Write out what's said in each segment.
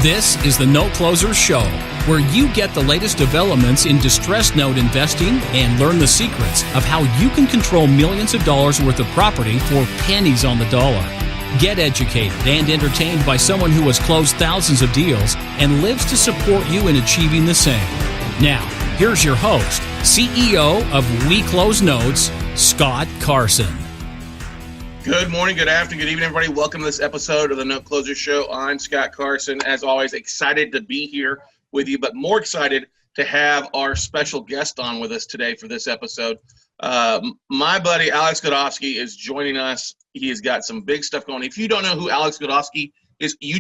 This is the Note Closer Show, where you get the latest developments in distressed note investing and learn the secrets of how you can control millions of dollars worth of property for pennies on the dollar. Get educated and entertained by someone who has closed thousands of deals and lives to support you in achieving the same. Now, here's your host, CEO of We Close Notes, Scott Carson. Good morning, good afternoon, good evening, everybody. Welcome to this episode of the Note Closer Show. I'm Scott Carson. As always, excited to be here with you, but more excited to have our special guest on with us today for this episode. My buddy Alex Goldovsky is joining us. He has got some big stuff going. If you don't know who Alex Goldovsky is, you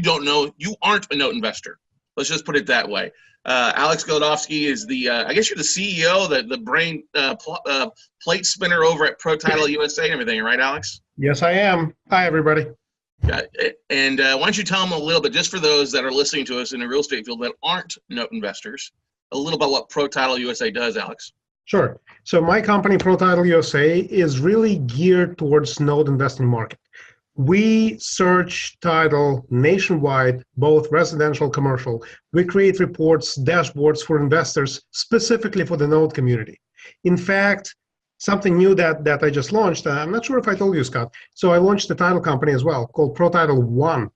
aren't a note investor. Let's just put it that way. Alex Goldovsky is I guess you're the CEO, the brain plate spinner over at ProTitle USA and everything, right, Alex? Yes, I am. Hi, everybody. And why don't you tell them a little bit, just for those that are listening to us in the real estate field that aren't note investors, a little about what ProTitle USA does, Alex? Sure. So my company, ProTitle USA, is really geared towards note investing market. We search title nationwide, both residential, commercial. We create reports, dashboards for investors, specifically for the note community. In fact, something new that I just launched, I'm not sure if I told you, Scott. So I launched a title company as well called ProTitleOne.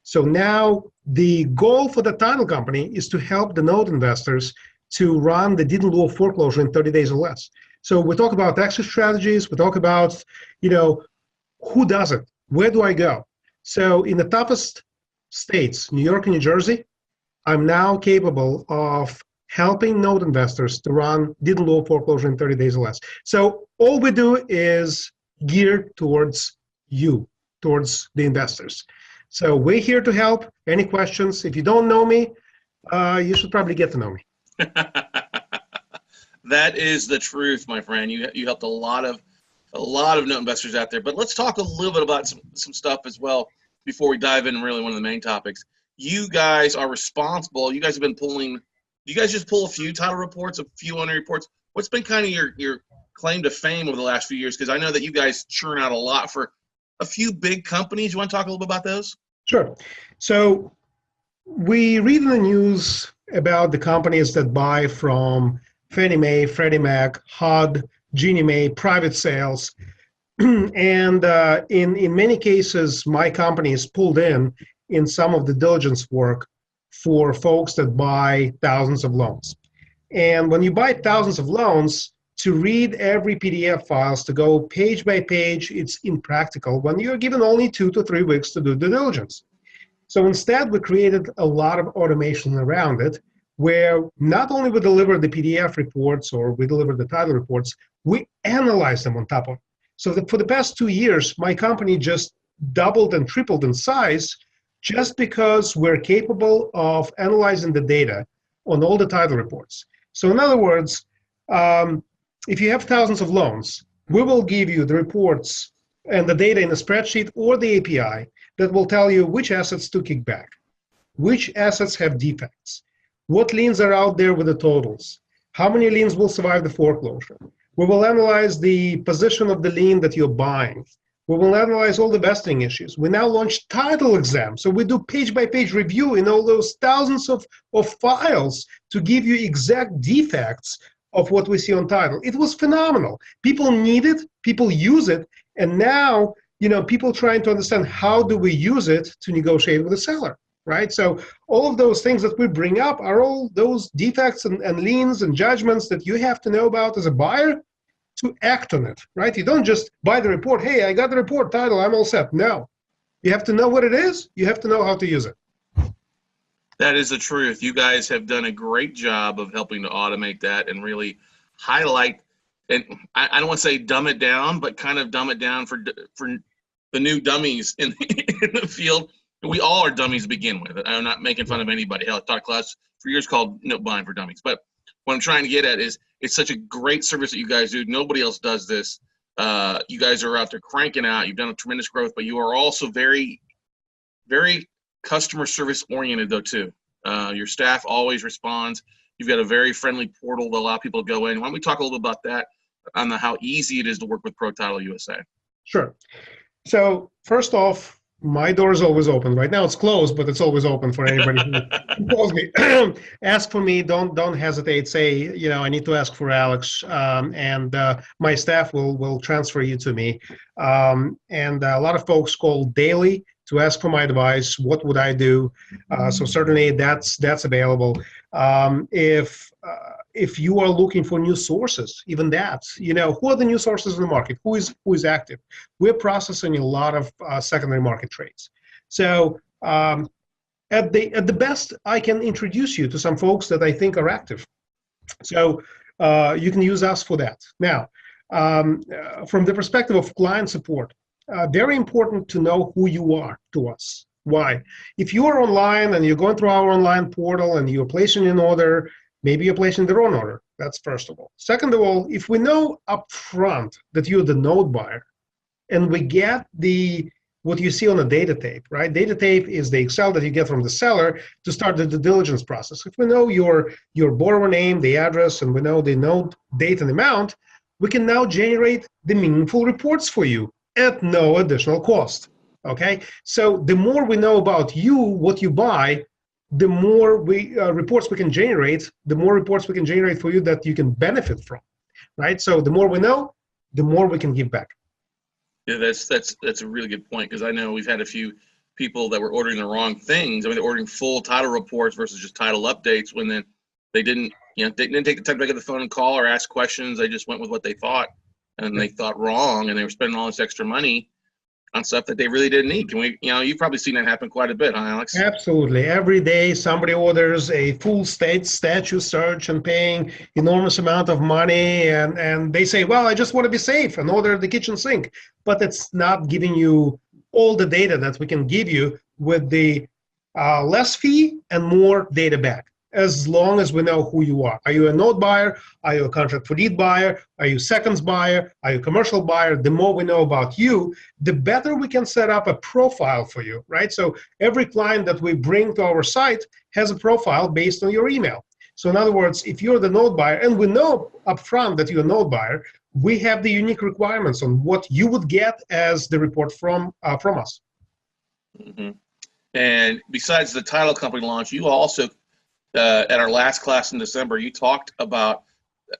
So now the goal for the title company is to help the note investors to run the deed in lieu of foreclosure in 30 days or less. So we talk about exit strategies. We talk about, who does it? Where do I go? So in the toughest states, New York and New Jersey, I'm now capable of helping note investors to run deed in lieu of foreclosure in 30 days or less. So all we do is geared towards you, towards the investors. So we're here to help. Any questions? If you don't know me, you should probably get to know me. That is the truth, my friend. You helped a lot of note investors out there. But let's talk a little bit about some stuff as well before we dive in really one of the main topics. You guys are responsible. You guys have been pulling. Do you guys just pull a few title reports, a few owner reports? What's been kind of your claim to fame over the last few years? Because I know that you guys churn out a lot for a few big companies. You want to talk a little bit about those? Sure. So we read in the news about the companies that buy from Fannie Mae, Freddie Mac, HUD, Ginnie Mae, private sales. And in many cases, my company is pulled in some of the diligence work for folks that buy thousands of loans. And when you buy thousands of loans, to read every PDF files, to go page by page, it's impractical when you're given only 2 to 3 weeks to do due diligence. So instead, we created a lot of automation around it, where not only we deliver the PDF reports or we deliver the title reports, we analyze them on top of it. So for the past 2 years, my company just doubled and tripled in size just because we're capable of analyzing the data on all the title reports. So in other words, if you have thousands of loans, we will give you the reports and the data in a spreadsheet or the API that will tell you which assets to kick back, which assets have defects, what liens are out there with the totals, how many liens will survive the foreclosure. We will analyze the position of the lien that you're buying. We will analyze all the vesting issues. We now launch title exams. So we do page-by-page review in all those thousands of files to give you exact defects of what we see on title. It was phenomenal. People need it, people use it, and now, people trying to understand how do we use it to negotiate with the seller, right? So all of those things that we bring up are all those defects and liens and judgments that you have to know about as a buyer to act on it, right? You don't just buy the report. Hey, I got the report, title, I'm all set. No, you have to know what it is. You have to know how to use it. That is the truth. You guys have done a great job of helping to automate that and really highlight, and I don't want to say dumb it down, but kind of dumb it down for the new dummies in the field. We all are dummies to begin with. I'm not making fun of anybody. Hell, I taught a class for years called Note Buying for Dummies. But what I'm trying to get at is it's such a great service that you guys do. Nobody else does this. You guys are out there cranking out. You've done a tremendous growth, but you are also very, very customer service oriented though too. Your staff always responds. You've got a very friendly portal to allow people to go in. Why don't we talk a little bit about that on how easy it is to work with ProTitle USA? Sure. So first off, My door is always open. Right now it's closed, but it's always open for anybody who calls me. Ask for me. Don't hesitate. Say, I need to ask for Alex, and my staff will transfer you to me. And a lot of folks call daily to ask for my advice. What would I do? So certainly that's available. If you are looking for new sources, even that, who are the new sources in the market? Who is active? We're processing a lot of secondary market trades. So at the best, I can introduce you to some folks that I think are active. So you can use us for that. Now, from the perspective of client support, very important to know who you are to us. Why? If you are online and you're going through our online portal and you're placing an order, maybe you're placing the wrong order. That's first of all. Second of all, if we know up front that you're the note buyer and we get what you see on a data tape, right? Data tape is the Excel that you get from the seller to start the due diligence process. If we know your borrower name, the address, and we know the note date and amount, we can now generate the meaningful reports for you at no additional cost. Okay? So the more we know about you, what you buy, the more reports we can generate, the more reports we can generate for you that you can benefit from, right? So the more we know, the more we can give back. Yeah, that's a really good point, because I know we've had a few people that were ordering the wrong things. I mean, they're ordering full title reports versus just title updates when then they didn't take the time to pick up the phone and call or ask questions. They just went with what they thought, and they thought wrong, and they were spending all this extra money on stuff that they really didn't need. Can we, you've probably seen that happen quite a bit, huh, Alex? Absolutely. Every day somebody orders a full statue search and paying enormous amount of money, and they say, well, I just want to be safe and order the kitchen sink. But it's not giving you all the data that we can give you with the less fee and more data back, as long as we know who you are. Are you a note buyer? Are you a contract for deed buyer? Are you seconds buyer? Are you a commercial buyer? The more we know about you, the better we can set up a profile for you, right? So every client that we bring to our site has a profile based on your email. So in other words, if you're the note buyer, and we know upfront that you're a note buyer, we have the unique requirements on what you would get as the report from us. Mm-hmm. And besides the title company launch, you also at our last class in December, you talked about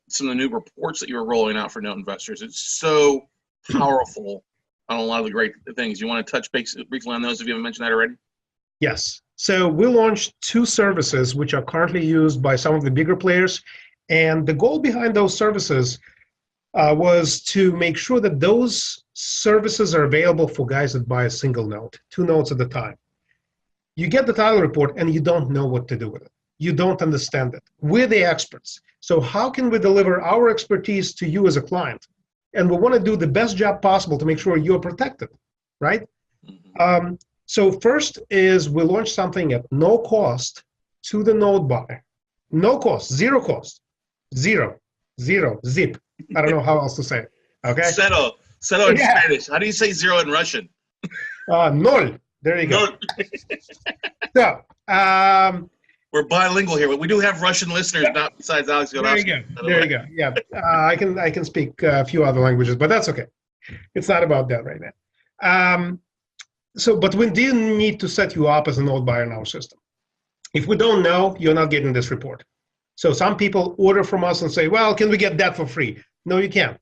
some of the new reports that you were rolling out for note investors. It's so powerful on a lot of the great things. You want to touch base briefly on those if you haven't mentioned that already? Yes. So we launched 2 services which are currently used by some of the bigger players. And the goal behind those services was to make sure that those services are available for guys that buy a single note, 2 notes at a time. You get the title report and you don't know what to do with it. You don't understand it. We're the experts. So how can we deliver our expertise to you as a client? And we want to do the best job possible to make sure you're protected, right? So first is we launched something at no cost to the note buyer. No cost, zero cost, zero, zip. I don't know how else to say it, okay? Cero in Spanish. How do you say zero in Russian? Nol. There you go. So, we're bilingual here, but we do have Russian listeners, not besides Alex Goldovsky. There you go. Yeah, I can speak a few other languages, but that's okay. It's not about that right now. But we didn't need to set you up as a note buyer in our system. If we don't know, you're not getting this report. So some people order from us and say, well, can we get that for free? No, you can't.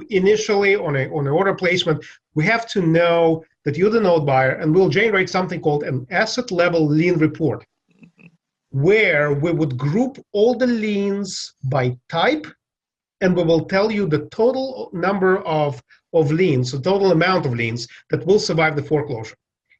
Initially, on an order placement, we have to know that you're the note buyer, and we'll generate something called an asset level lien report, where we would group all the liens by type, and we will tell you the total number of liens, the total amount of liens that will survive the foreclosure.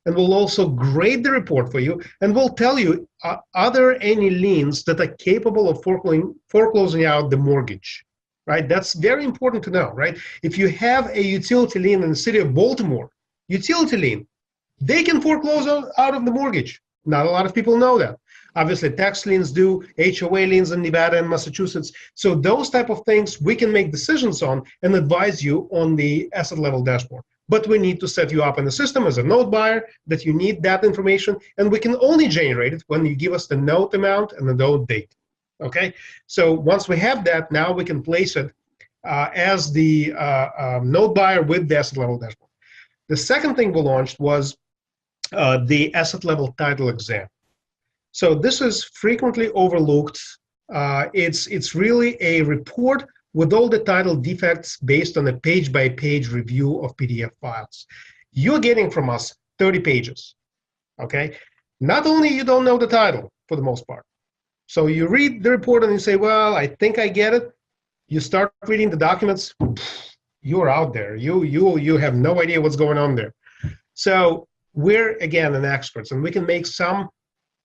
And we'll also grade the report for you, and we'll tell you, are there any liens that are capable of foreclosing out the mortgage, right? That's very important to know, right? If you have a utility lien in the city of Baltimore, utility lien, they can foreclose out of the mortgage. Not a lot of people know that. Obviously, tax liens do, HOA liens in Nevada and Massachusetts. So those type of things we can make decisions on and advise you on the asset level dashboard. But we need to set you up in the system as a note buyer that you need that information, and we can only generate it when you give us the note amount and the note date. Okay? So once we have that, now we can place it as the note buyer with the asset level dashboard. The second thing we launched was the asset level title exam. So this is frequently overlooked. It's really a report with all the title defects based on a page-by-page review of PDF files. You're getting from us 30 pages, okay? Not only you don't know the title for the most part. So you read the report and you say, well, I think I get it. You start reading the documents, you're out there. You have no idea what's going on there. So we're, again, an experts, and we can make some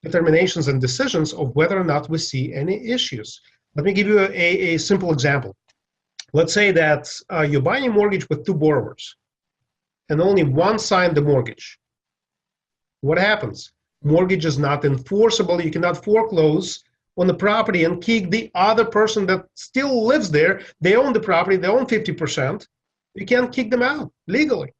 determinations and decisions of whether or not we see any issues. Let me give you a simple example. Let's say that you're buying a mortgage with two borrowers, and only one signed the mortgage. What happens? Mortgage is not enforceable. You cannot foreclose on the property and kick the other person that still lives there. They own the property. They own 50%. You can't kick them out legally.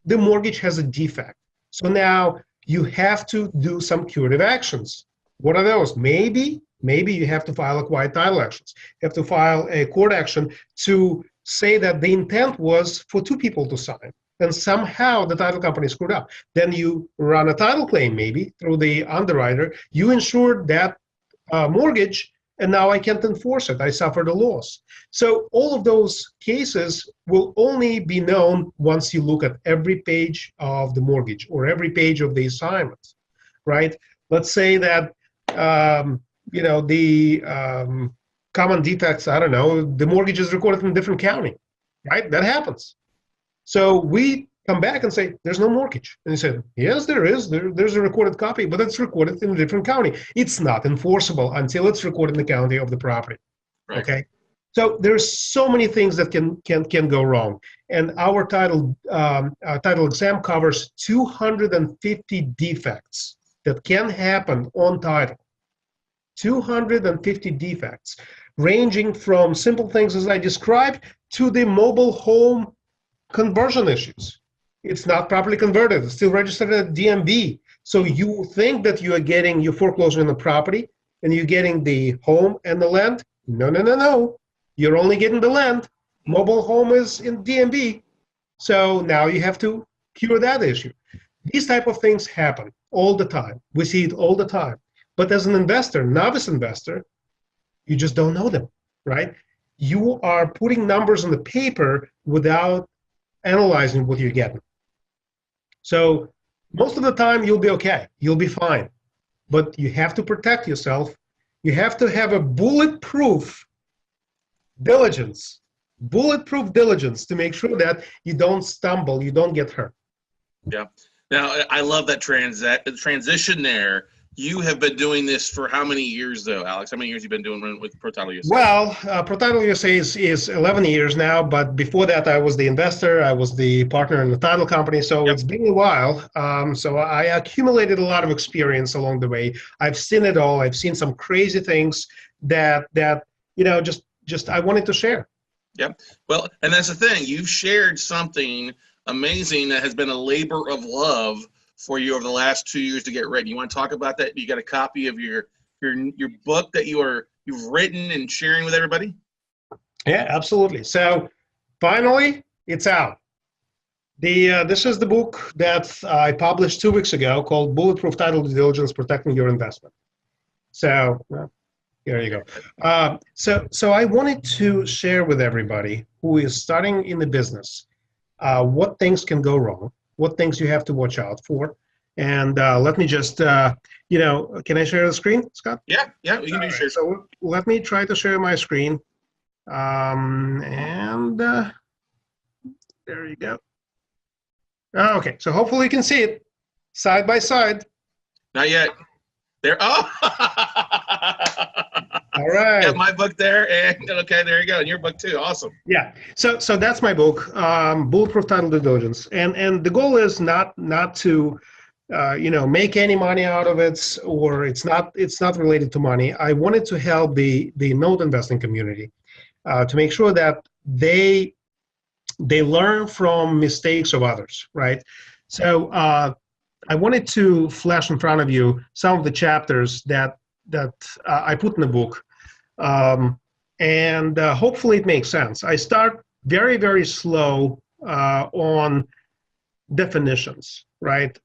The mortgage has a defect. So now you have to do some curative actions. What are those? Maybe you have to file a quiet title actions. You have to file a court action to say that the intent was for two people to sign, and somehow the title company screwed up. Then you run a title claim, maybe through the underwriter. You insured that mortgage, and now I can't enforce it. I suffered a loss. So all of those cases will only be known once you look at every page of the mortgage or every page of the assignment, right? Let's say that the common defects, I don't know, the mortgage is recorded in a different county, right? That happens. So we come back and say, there's no mortgage. And he said, yes, there is. There's a recorded copy, but it's recorded in a different county. It's not enforceable until it's recorded in the county of the property. Right. Okay? So there's so many things that can go wrong. And our title exam covers 250 defects that can happen on title. 250 defects, ranging from simple things as I described to the mobile home conversion issues. It's not properly converted. It's still registered at DMV. So you think that you are getting your foreclosure on the property and you're getting the home and the land. No. You're only getting the land. Mobile home is in DMV. So now you have to cure that issue. These type of things happen all the time. We see it all the time. But as an investor, novice investor, you just don't know them, right? You are putting numbers on the paper without analyzing what you're getting. So most of the time, you'll be okay. You'll be fine. But you have to protect yourself. You have to have a bulletproof diligence to make sure that you don't stumble, you don't get hurt. Yeah. Now, I love that transition there. You have been doing this for how many years, though, Alex? How many years have you been doing with ProTitle USA? Well, ProTitle USA is 11 years now, but before that, I was the investor. I was the partner in the title company, so It's been a while. So I accumulated a lot of experience along the way. I've seen it all. I've seen some crazy things that just I wanted to share. Yeah. Well, and that's the thing. You've shared something amazing that has been a labor of love for you over the last 2 years to get written. You want to talk about that? You got a copy of your book that you've written and sharing with everybody? Yeah, absolutely. So finally, it's out. This is the book that I published 2 weeks ago called Bulletproof Due Diligence, Protecting Your Investment. So there you go. So I wanted to share with everybody who is starting in the business what things can go wrong, what things you have to watch out for. And let me just, can I share the screen, Scott? Yeah, you can do share. So let me try to share my screen. And there you go. Okay, so hopefully you can see it side by side. Not yet. There. Oh. All right. Got my book there, and okay, there you go, and your book too. Awesome. Yeah. So that's my book, Bulletproof Due Diligence, and the goal is not to, make any money out of it, or it's not related to money. I wanted to help the note investing community to make sure that they learn from mistakes of others, right? So I wanted to flash in front of you some of the chapters that I put in the book. And hopefully it makes sense. I start very, very slow on definitions, right?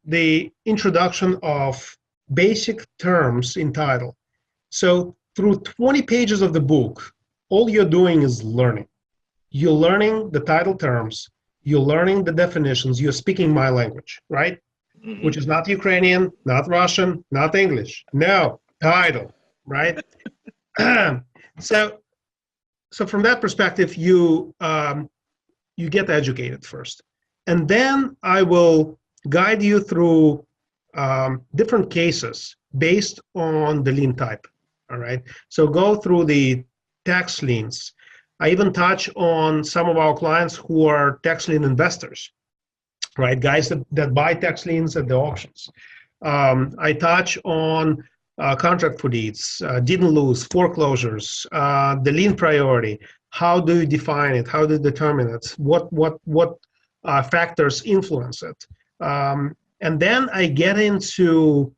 The introduction of basic terms in title. So through 20 pages of the book, all you're doing is learning. You're learning the title terms, you're learning the definitions, you're speaking my language, right? Mm-hmm. Which is not Ukrainian, not Russian, not English. No, title, right? So from that perspective, you get educated first. And then I will guide you through different cases based on the lien type, all right? So go through the tax liens. I even touch on some of our clients who are tax lien investors, right? Guys that buy tax liens at the auctions. I touch on contract for deeds, deed in lieu, foreclosures, the lien priority. How do you define it? How do you determine it? What factors influence it? And then I get into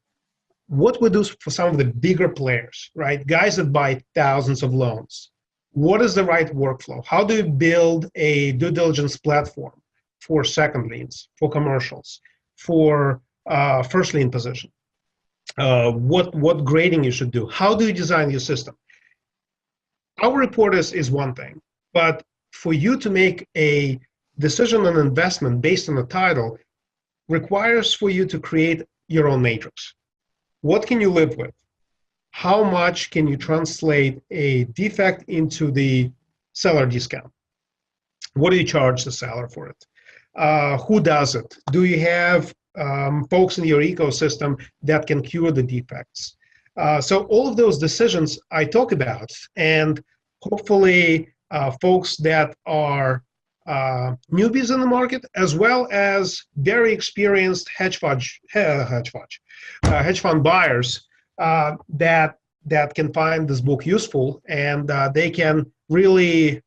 what we do for some of the bigger players, right? Guys that buy thousands of loans. What is the right workflow? How do you build a due diligence platform for second liens, for commercials, for first lien position? What grading you should do? How do you design your system? Our report is one thing, but for you to make a decision on investment based on the title requires for you to create your own matrix. What can you live with? How much can you translate a defect into the seller discount? What do you charge the seller for it? Who does it? Do you have folks in your ecosystem that can cure the defects? So all of those decisions I talk about, and hopefully folks that are newbies in the market, as well as very experienced hedge fund buyers that can find this book useful, and they can really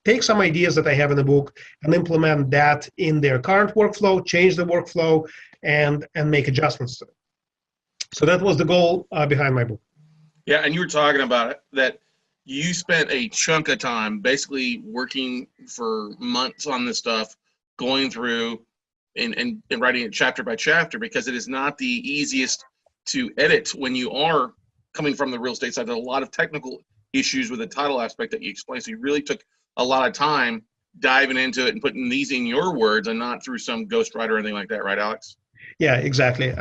take some ideas that I have in the book and implement that in their current workflow, change the workflow, and make adjustments to it. So that was the goal behind my book. Yeah, and you were talking about it, that you spent a chunk of time basically working for months on this stuff, going through and writing it chapter by chapter, because it is not the easiest to edit when you are coming from the real estate side. There's a lot of technical issues with the title aspect that you explained. So you really took a lot of time diving into it and putting these in your words and not through some ghostwriter or anything like that, right, Alex? Yeah, exactly.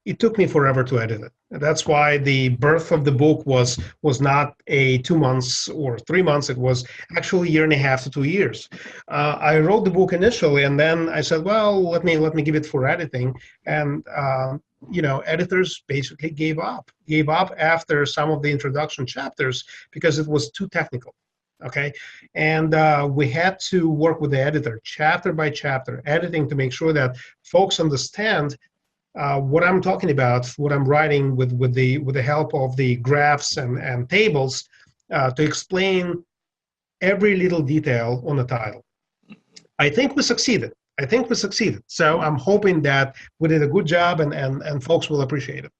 It took me forever to edit it. That's why the birth of the book was not a 2 months or 3 months. It was actually 1.5 to 2 years. I wrote the book initially, and then I said, well, let me give it for editing. And editors basically gave up after some of the introduction chapters because it was too technical. Okay, and we had to work with the editor chapter by chapter, editing to make sure that folks understand what I'm talking about, what I'm writing with the help of the graphs and tables to explain every little detail on the title. I think we succeeded. So I'm hoping that we did a good job and folks will appreciate it.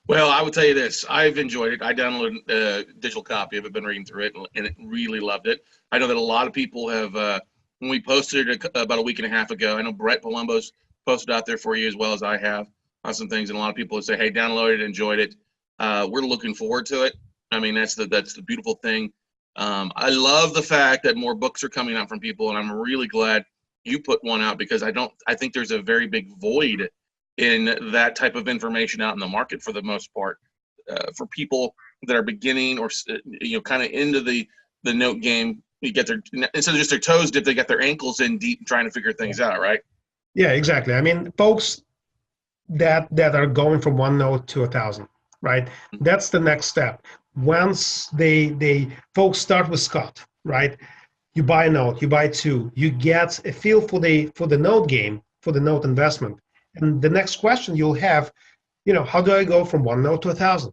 Well, I would tell you this. I've enjoyed it. I downloaded a digital copy of it, been reading through it, and really loved it. I know that a lot of people have, when we posted it about a week and a half ago, I know Brett Palumbo's posted out there for you as well as I have on some things, and a lot of people have said, hey, download it, enjoyed it. We're looking forward to it. I mean, that's the beautiful thing. I love the fact that more books are coming out from people, and I'm really glad you put one out, because I think there's a very big void in that type of information out in the market for the most part, for people that are beginning or kind of into the note game. You get their, instead of just their toes dipped, they get their ankles in deep trying to figure things out, right? Yeah, exactly. I mean, folks that are going from one note to 1,000, right? That's the next step. Once they folks start with Scott, right? You buy a note, you buy two, you get a feel for the note game, for the note investment. And the next question you'll have, how do I go from one note to 1,000?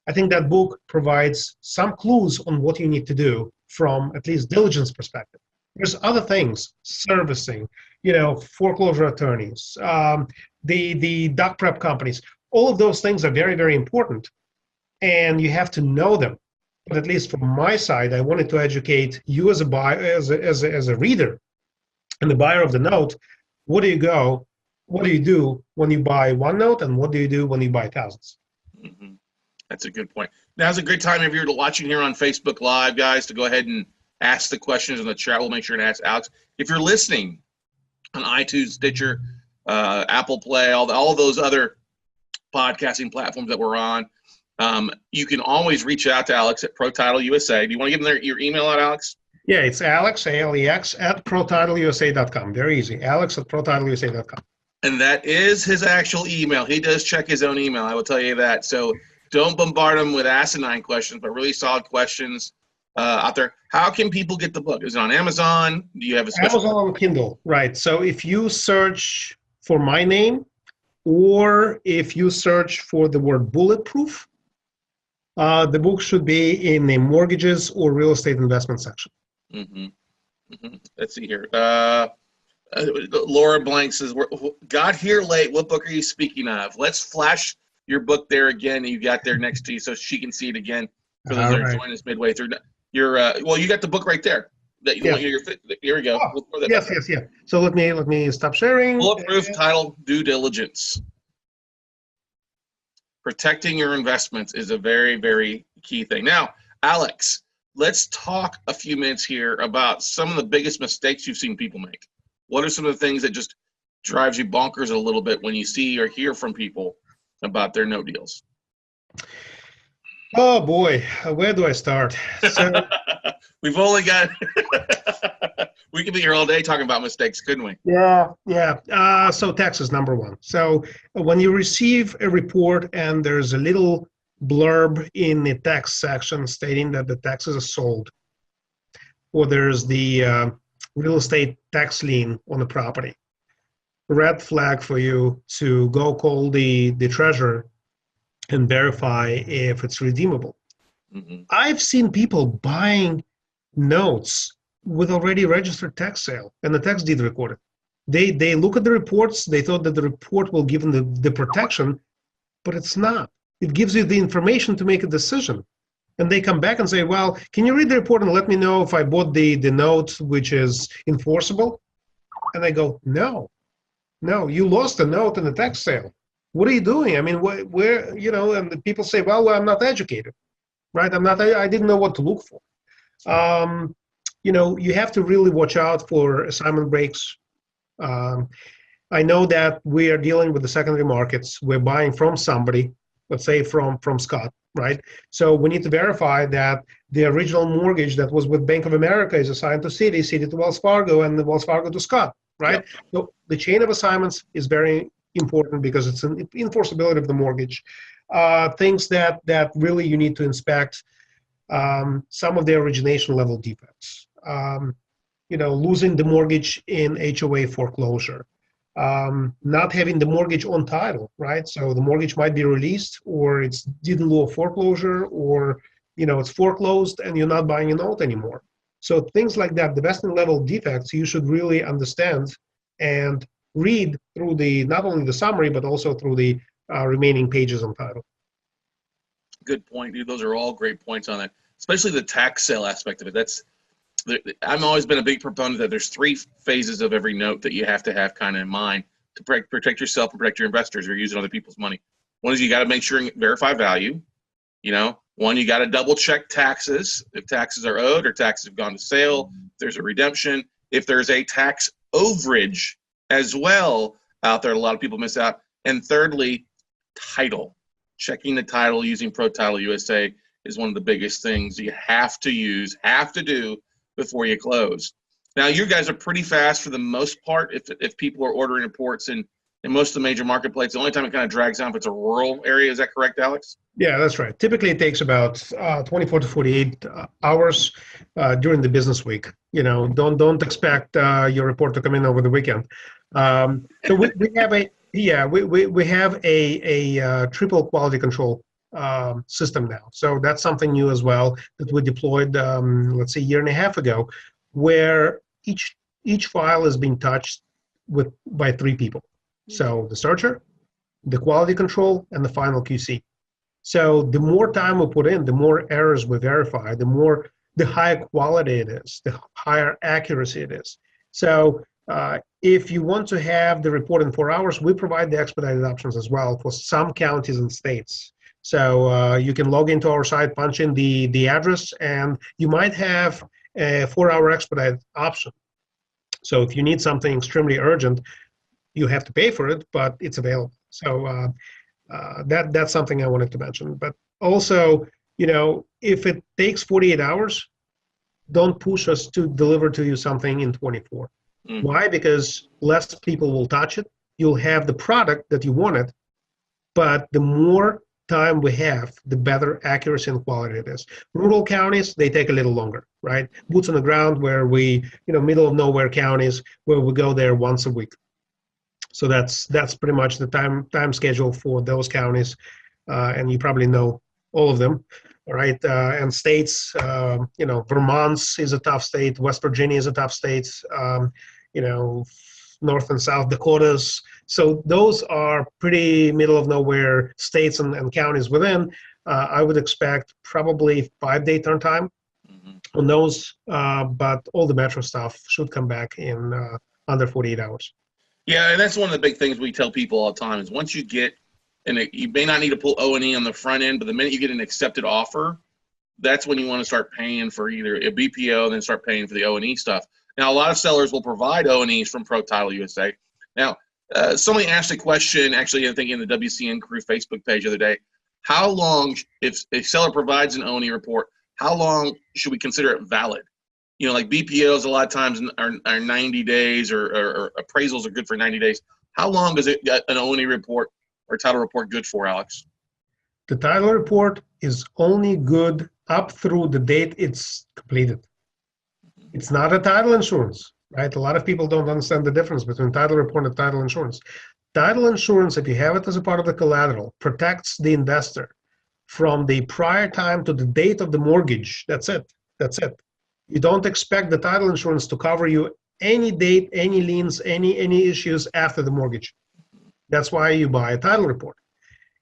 I think that book provides some clues on what you need to do from at least diligence perspective. There's other things, servicing, foreclosure attorneys, the doc prep companies. All of those things are very, very important, and you have to know them. But at least from my side, I wanted to educate you as a buyer, as a reader, and the buyer of the note, what do you do when you buy one note, and what do you do when you buy thousands? Mm-hmm. That's a good point. Now's a great time if you're watching here on Facebook Live, guys, to go ahead and ask the questions in the chat. We'll make sure to ask Alex. If you're listening on iTunes, Stitcher, Apple Play, all those other podcasting platforms that we're on, you can always reach out to Alex at ProTitleUSA. Do you want to give them your email out, Alex? Yeah, it's Alex, ALEX, at ProTitleUSA.com. Very easy. Alex at ProTitleUSA.com. And that is his actual email. He does check his own email, I will tell you that. So don't bombard him with asinine questions, but really solid questions out there. How can people get the book? Is it on Amazon? Do you have a special? Amazon Kindle, right. So if you search for my name, or if you search for the word bulletproof, the book should be in the mortgages or real estate investment section. Mm-hmm. Mm-hmm. Let's see here. Laura Blank says, got here late. What book are you speaking of? Let's flash your book there again. You got there next to you so she can see it again for those that are joining us midway through. Well, you got the book right there. Here we go. Oh, yes. So let me stop sharing. Bulletproof Title Due Diligence. Protecting your investments is a very, very key thing. Now, Alex, let's talk a few minutes here about some of the biggest mistakes you've seen people make. What are some of the things that just drives you bonkers a little bit when you see or hear from people about their no deals? Oh boy, where do I start? So, we've only got we could be here all day talking about mistakes, couldn't we? Yeah. So taxes, number one. So when you receive a report and there's a little blurb in the tax section stating that the taxes are sold, or there's the real estate tax lien on the property, red flag for you to go call the treasurer and verify if it's redeemable. Mm-hmm. I've seen people buying notes with already registered tax sale and the tax deed recorded. They look at the reports, they thought that the report will give them the protection, but it's not. It gives you the information to make a decision. And they come back and say, well, can you read the report and let me know if I bought the note which is enforceable? And I go, no, you lost a note in the tax sale. What are you doing? I mean, where, and the people say, well, I'm not educated, right? I didn't know what to look for. You have to really watch out for assignment breaks. I know that we are dealing with the secondary markets. We're buying from somebody, let's say from Scott, right? So we need to verify that the original mortgage that was with Bank of America is assigned to Citi to Wells Fargo, and the Wells Fargo to Scott, right? Yep. So the chain of assignments is very important because it's an enforceability of the mortgage. Things that really you need to inspect, some of the origination level defects. Losing the mortgage in HOA foreclosure, not having the mortgage on title, right? So the mortgage might be released, or it's deed in lieu of foreclosure, or it's foreclosed and you're not buying a note anymore. So things like that, the vesting level defects, you should really understand and read through not only the summary but also through the remaining pages on title. Good point, dude. Those are all great points on that, especially the tax sale aspect of it. I've always been a big proponent that there's 3 phases of every note that you have to have kind of in mind to protect yourself and protect your investors who are using other people's money. One is you got to make sure and verify value. One, you got to double check taxes, if taxes are owed or taxes have gone to sale, if there's a redemption, if there's a tax overage as well out there, a lot of people miss out. And thirdly, title. Checking the title using ProTitleUSA is one of the biggest things you have to do before you close. Now, you guys are pretty fast for the most part if people are ordering reports in most of the major marketplaces. The only time it kind of drags on if it's a rural area. Is that correct, Alex? Yeah, that's right. Typically, it takes about 24 to 48 hours during the business week. Don't expect your report to come in over the weekend. So we have a triple quality control system now. So that's something new as well that we deployed, let's say, a year and a half ago, where each file is being touched by 3 people. So the searcher, the quality control, and the final QC. So the more time we put in, the more errors we verify, the higher quality it is, the higher accuracy it is. So If you want to have the report in 4 hours, we provide the expedited options as well for some counties and states. So you can log into our site, punch in the address, and you might have a 4-hour expedited option. So if you need something extremely urgent, you have to pay for it, but it's available. So that's something I wanted to mention. But also, if it takes 48 hours, don't push us to deliver to you something in 24. Mm. Why? Because less people will touch it. You'll have the product that you wanted, but the more time we have, the better accuracy and quality it is. Rural counties, they take a little longer, right? Boots on the ground where we, middle of nowhere counties where we go there once a week. So that's pretty much the time schedule for those counties, and you probably know all of them, all right? And states, Vermont is a tough state, West Virginia is a tough state, North and South Dakotas. So those are pretty middle of nowhere states and counties within. I would expect probably 5-day turn time on those, but all the metro stuff should come back in under 48 hours. Yeah, and that's one of the big things we tell people all the time is once you get, you may not need to pull O&E on the front end, but the minute you get an accepted offer, that's when you want to start paying for either a BPO and then start paying for the O&E stuff. Now, a lot of sellers will provide O&Es from ProTitle USA. Now, somebody asked a question, actually, I think in the WCN Crew Facebook page the other day, how long, if a seller provides an O&E report, how long should we consider it valid? Like BPOs a lot of times are 90 days or appraisals are good for 90 days. How long is it an O&E report or title report good for, Alex? The title report is only good up through the date it's completed. It's not a title insurance, right? A lot of people don't understand the difference between title report and title insurance. Title insurance, if you have it as a part of the collateral, protects the investor from the prior time to the date of the mortgage. That's it. You don't expect the title insurance to cover you any date, any liens, any issues after the mortgage. That's why you buy a title report.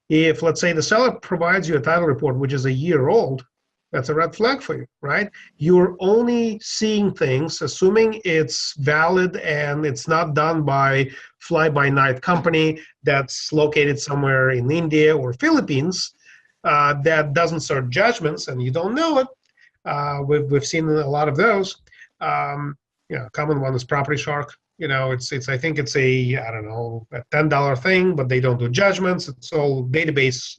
If, let's say, the seller provides you a title report which is a year old, that's a red flag for you, right? You're only seeing things, assuming it's valid and it's not done by fly-by-night company that's located somewhere in India or Philippines that doesn't serve judgments, and you don't know it. We've seen a lot of those. Common one is Property Shark. I think it's a $10 thing, but they don't do judgments. It's all database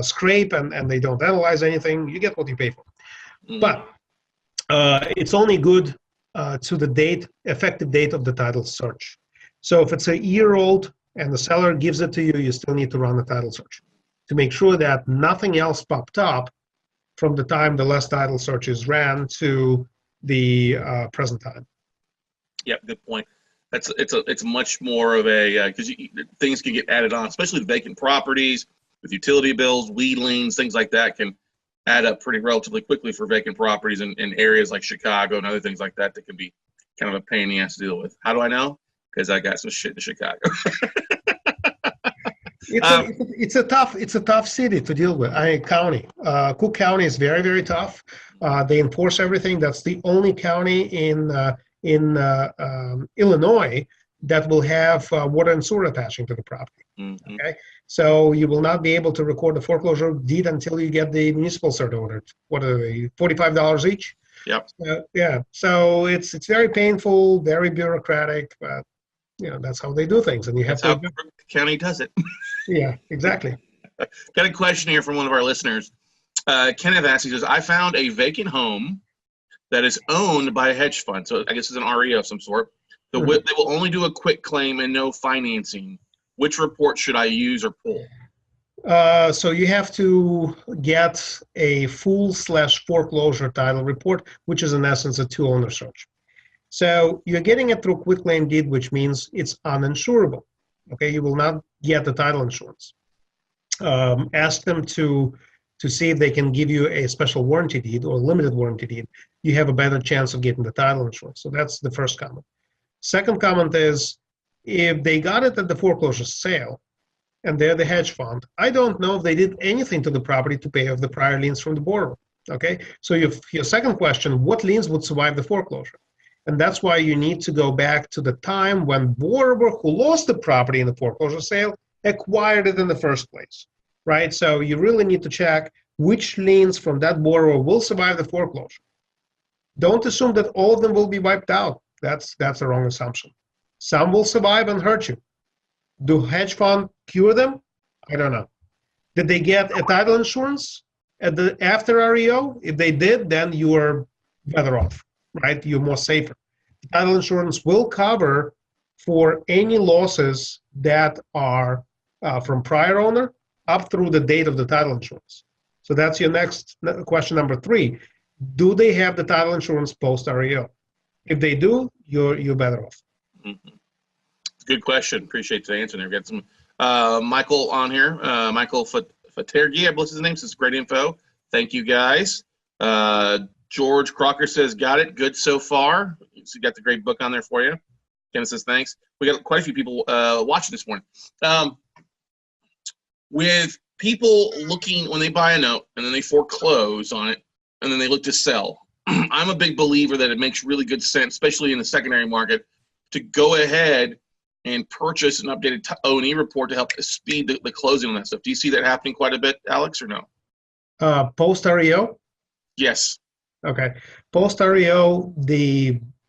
scrape, and they don't analyze anything. You get what you pay for. But it's only good to the effective date of the title search. So if it's a year old and the seller gives it to you, you still need to run the title search to make sure that nothing else popped up from the time the last title searches ran to the present time. Yeah, good point. It's much more of a because things can get added on, especially vacant properties with utility bills, weed liens, things like that can add up pretty relatively quickly for vacant properties in areas like Chicago and other things like that can be kind of a pain in the ass to deal with. How do I know? Because I got some shit in Chicago. It's a tough city to deal with. County. Cook County is very, very tough. They enforce everything. That's the only county in Illinois that will have water and sewer attaching to the property. Mm-hmm. Okay, so you will not be able to record the foreclosure deed until you get the municipal cert ordered. What are they? $45 each. Yep. Yeah. So it's very painful, very bureaucratic, but that's how they do things, and you have to. That's how the county does it. Yeah, exactly. Got a question here from one of our listeners. Kenneth asks, he says, I found a vacant home that is owned by a hedge fund. So I guess it's an REO of some sort. They will only do a quick claim and no financing. Which report should I use or pull? So you have to get a full/foreclosure title report, which is in essence a two-owner search. So you're getting it through quick claim deed, which means it's uninsurable. Okay, you will not get the title insurance. Ask them to see if they can give you a special warranty deed or limited warranty deed. You have a better chance of getting the title insurance. So that's the first comment. Second comment is, if they got it at the foreclosure sale and they're the hedge fund, I don't know if they did anything to the property to pay off the prior liens from the borrower. Okay, so your second question, what liens would survive the foreclosure? And that's why you need to go back to the time when borrower who lost the property in the foreclosure sale acquired it in the first place, right? So you really need to check which liens from that borrower will survive the foreclosure. Don't assume that all of them will be wiped out. That's a wrong assumption. Some will survive and hurt you. Do hedge fund cure them? I don't know. Did they get a title insurance after REO? If they did, then you are better off, right? You're more safer. Title insurance will cover for any losses that are from prior owner up through the date of the title insurance. So that's your next question, number 3. Do they have the title insurance post REO? If they do, you're better off. Mm-hmm. Good question. Appreciate the answer there. We got some Michael on here. Michael Fatergi, I believe his name. This is great info. Thank you, guys. George Crocker says, got it. Good so far. So you got the great book on there for you. Kenneth says, thanks. We got quite a few people watching this morning. With people looking, when they buy a note and then they foreclose on it and then they look to sell, I'm a big believer that it makes really good sense, especially in the secondary market, to go ahead and purchase an updated O&E report to help speed the closing on that stuff. Do you see that happening quite a bit, Alex, or no? Post REO? Yes. Okay. Post REO,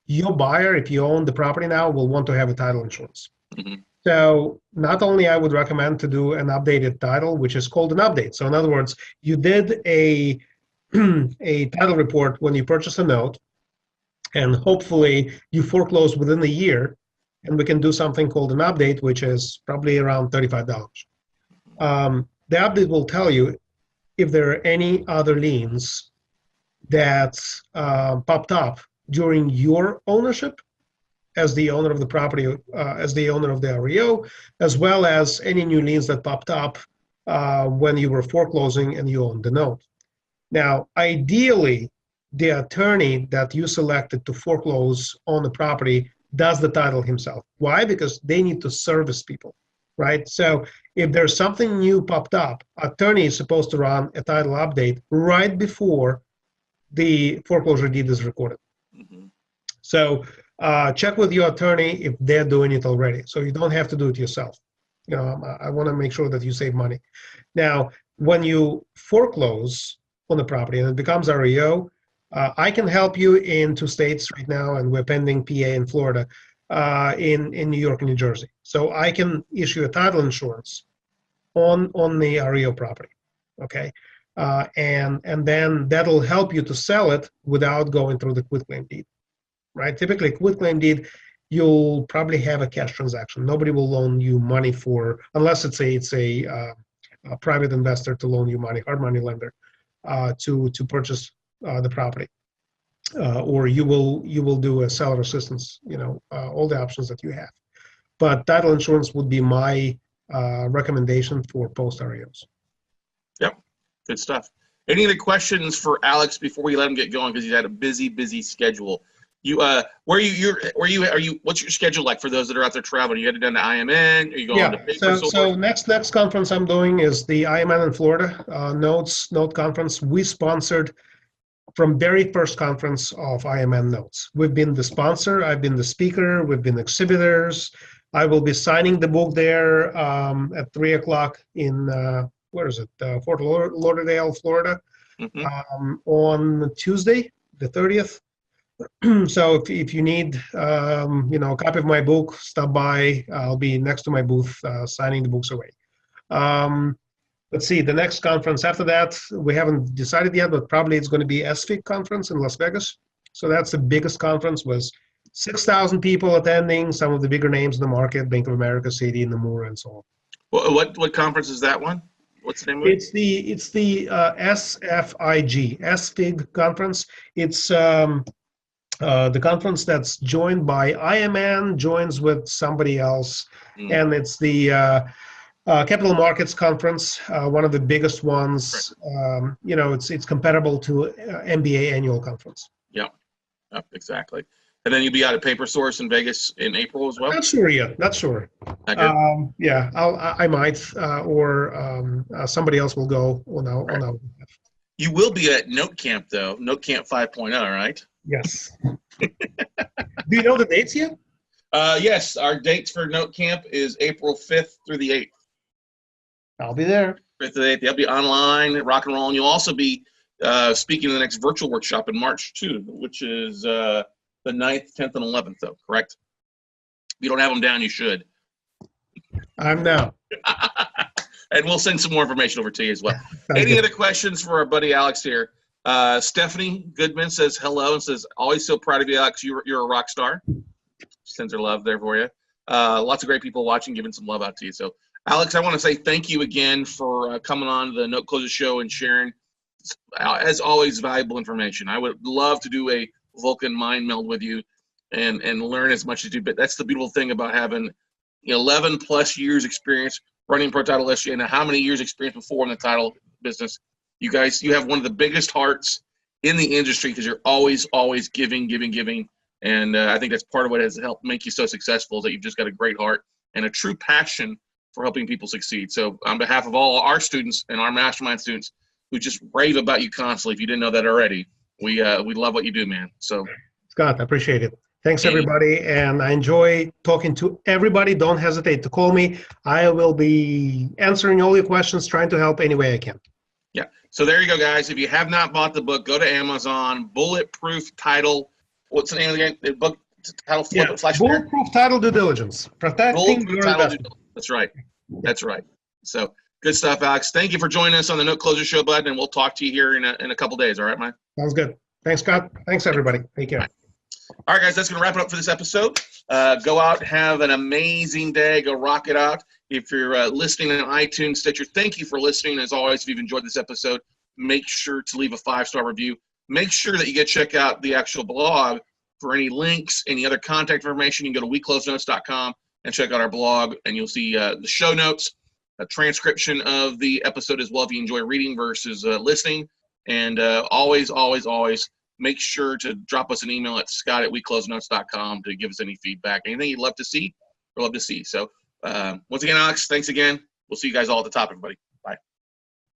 your buyer, if you own the property now, will want to have a title insurance. Mm-hmm. So not only I would recommend to do an updated title, which is called an update. So in other words, you did a title report when you purchase a note, and hopefully you foreclose within a year, and we can do something called an update, which is probably around $35. The update will tell you if there are any other liens that popped up during your ownership as the owner of the property, as the owner of the REO, as well as any new liens that popped up when you were foreclosing and you owned the note. Now, ideally, the attorney that you selected to foreclose on the property does the title himself. Why? Because they need to service people, right? So if there's something new popped up, attorney is supposed to run a title update right before the foreclosure deed is recorded. Mm-hmm. So check with your attorney if they're doing it already. So you don't have to do it yourself. You know, I want to make sure that you save money. Now, when you foreclose on the property and it becomes REO, I can help you in 2 states right now, and we're pending PA and Florida, in New York and New Jersey. So I can issue a title insurance on the REO property, okay? And then that'll help you to sell it without going through the quitclaim deed, right? Typically, quitclaim deed, you'll probably have a cash transaction. Nobody will loan you money unless it's a private investor to loan you money, hard money lender, to purchase the property, or you will do a seller assistance. You know, all the options that you have. But title insurance would be my recommendation for post REOs. Yep, good stuff. Any other questions for Alex before we let him get going, because he's had a busy schedule? What's your schedule like for those that are out there traveling? Are you headed down to IMN? Are you going to paper? So next conference I'm doing is the IMN in Florida, Note Conference. We sponsored from very first conference of IMN Notes. We've been the sponsor, I've been the speaker, we've been exhibitors. I will be signing the book there at 3 o'clock in, Fort Lauderdale, Florida, Mm-hmm. On Tuesday, the 30th. So if you need, a copy of my book, stop by. I'll be next to my booth signing the books away. Let's see, the next conference after that, we haven't decided yet, but probably it's going to be SFIC conference in Las Vegas. So that's the biggest conference, was 6,000 people attending, some of the bigger names in the market, Bank of America, Citi, Nomura, and so on. What conference is that one? What's the name of it? It's the SFIG conference. It's the conference that's joined by IMN, joins with somebody else, and it's the Capital Markets Conference, one of the biggest ones. Right. It's comparable to MBA annual conference. Yeah, exactly. And then you'll be out at Paper Source in Vegas in April as well? Not sure yet. Not sure. Yeah, I might, or somebody else will go on our behalf. You will be at Note Camp, though. Note Camp 5.0, right? Yes. Do you know the dates yet? Yes, our dates for Note Camp is April 5th through the 8th. I'll be there. 5th to the 8th. They'll be online, rock and roll. And you'll also be speaking in the next virtual workshop in March, too, which is the 9th, 10th, and 11th, though, correct? If you don't have them down, you should. I'm now. And we'll send some more information over to you as well. Sounds Any good. other questions for our buddy Alex here? Stephanie Goodman says hello and says, always so proud of you, Alex. You're a rock star. Sends her love there for you. Lots of great people watching, giving some love out to you. So, Alex, I want to say thank you again for coming on the Note Closer Show and sharing, as always, valuable information. I would love to do a Vulcan mind meld with you and learn as much as you do. But that's the beautiful thing about having 11 plus years experience running ProTitle USA, and how many years experience before in the title business. You guys, you have one of the biggest hearts in the industry because you're always giving. And I think that's part of what has helped make you so successful, is that you've just got a great heart and a true passion for helping people succeed. So on behalf of all our students and our mastermind students who just rave about you constantly, if you didn't know that already, we love what you do, man. So Scott, I appreciate it. Thanks, everybody. And I enjoy talking to everybody. Don't hesitate to call me. I will be answering all your questions, trying to help any way I can. yeah. So there you go, guys. If you have not bought the book, go to Amazon. Bulletproof Title. What's the name of the book? Title flip it, flash it there. Bulletproof Title Due Diligence. Protecting Bulletproof your Title investment. That's right. That's right. So good stuff, Alex. Thank you for joining us on the Note Closer Show, bud, and we'll talk to you here in a couple days. All right, Mike? Sounds good. Thanks, Scott. Thanks, everybody. Take care. All right, guys, that's going to wrap it up for this episode. Go out, have an amazing day. Go rock it out. If you're listening on iTunes, Stitcher, thank you for listening. As always, if you've enjoyed this episode, make sure to leave a 5-star review. Make sure that you check out the actual blog for any links, any other contact information. You can go to weclosenotes.com and check out our blog, and you'll see the show notes, a transcription of the episode as well if you enjoy reading versus listening. And always make sure to drop us an email at scott@weclosenotes.com to give us any feedback. Anything you'd love to see, we'd love to see. So once again, Alex, thanks again. We'll see you guys all at the top, everybody.